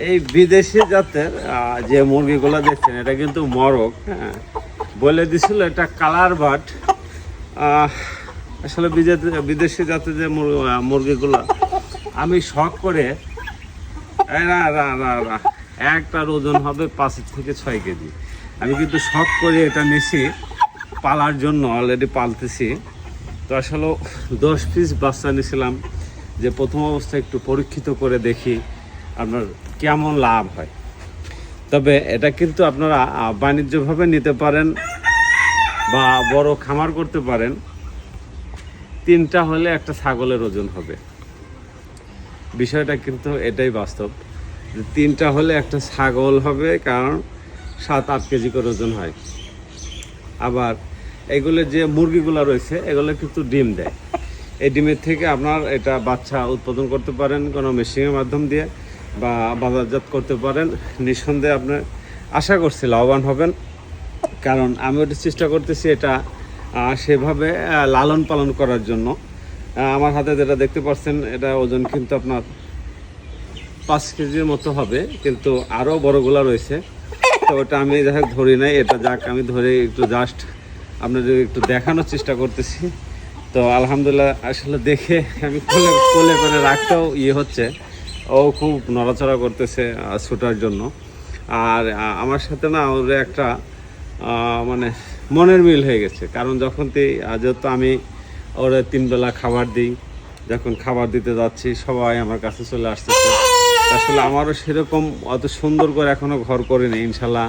এই বিদেশি জাতের যে মুরগিগুলো দেখছেন এটা কিন্তু মরক, হ্যাঁ, বলে দিছিল এটা কালার বাট। আসলে বিদেশি জাতের যে মুরগিগুলো আমি শখ করে একটার ওজন হবে 5 থেকে 6 কেজি। আমি কিন্তু শখ করে এটা নিছি পালার জন্য, অলরেডি পালতেছি। তো আসলে 10 পিস বাচ্চা নিয়েছিলাম যে প্রথম অবস্থায় একটু পরীক্ষিত করে দেখি আপনার কেমন লাভ হয়। তবে এটা কিন্তু আপনারা বাণিজ্যভাবে নিতে পারেন বা বড় খামার করতে পারেন। 3টা হলে একটা ছাগলের ওজন হবে, বিষয়টা কিন্তু এটাই বাস্তব যে 3টা হলে একটা ছাগল হবে, কারণ 7-8 কেজি করে ওজন হয়। আবার এগুলো যে মুরগিগুলো রয়েছে এগুলো কিন্তু ডিম দেয়। এই ডিমের থেকে আপনার এটা বাচ্চা উৎপাদন করতে পারেন কোনো মেশিনের মাধ্যম দিয়ে বা বাজারজাত করতে পারেন। নিঃসন্দেহে আপনি আশা করছি লাভবান হবেন, কারণ আমি ওটা চেষ্টা করতেছি এটা সেভাবে লালন পালন করার জন্য। আমার হাতে যেটা দেখতে পাচ্ছেন এটা ওজন কিন্তু আপনার 5 কেজির মতো হবে, কিন্তু আরও বড়গুলা রয়েছে। তো ওটা আমি যাই ধরি নাই, এটা যাক আমি ধরে একটু জাস্ট আপনাদের একটু দেখানোর চেষ্টা করতেছি। তো আলহামদুলিল্লাহ আসলে দেখে আমি কোলে করে রাখতেও হচ্ছে, ও খুব নড়াচড়া করতেছে ছোটার জন্য। আর আমার সাথে না ওর একটা মানে মনের মিল হয়ে গেছে, কারণ যখন যেহেতু আমি ওরা 3 বেলা খাবার দিই, যখন খাবার দিতে যাচ্ছি সবাই আমার কাছে চলে আসতেছে। আসলে আমারও সেরকম অত সুন্দর করে এখনও ঘর করিনি, ইনশাল্লাহ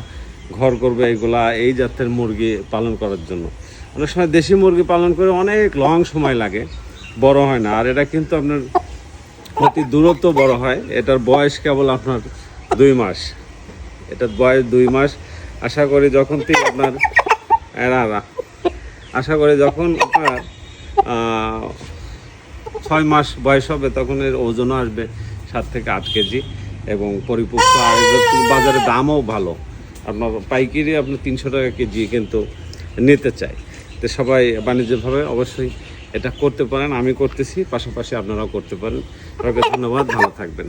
ঘর করবে এইগুলা এই জাতের মুরগি পালন করার জন্য। অনেক সময় দেশি মুরগি পালন করে অনেক লং সময় লাগে, বড় হয় না। আর এটা কিন্তু আপনার অতি দূরত্ব বড় হয়। এটার বয়স কেবল আপনার 2 মাস, এটার বয়স 2 মাস। আশা করি যখন আপনার আশা করি যখন আপনার 6 মাস বয়স হবে তখন এর ওজনও আসবে 7 থেকে 8 কেজি এবং পরিপুষ্ট। আর বাজারে দামও ভালো, আপনার পাইকারি আপনার 300 টাকা কেজি কিন্তু নিতে চাই। তো সবাই বাণিজ্যভাবে অবশ্যই এটা করতে পারেন, আমি করতেছি, পাশাপাশি আপনারাও করতে পারেন। সবাইকে ধন্যবাদ, ভালো থাকবেন।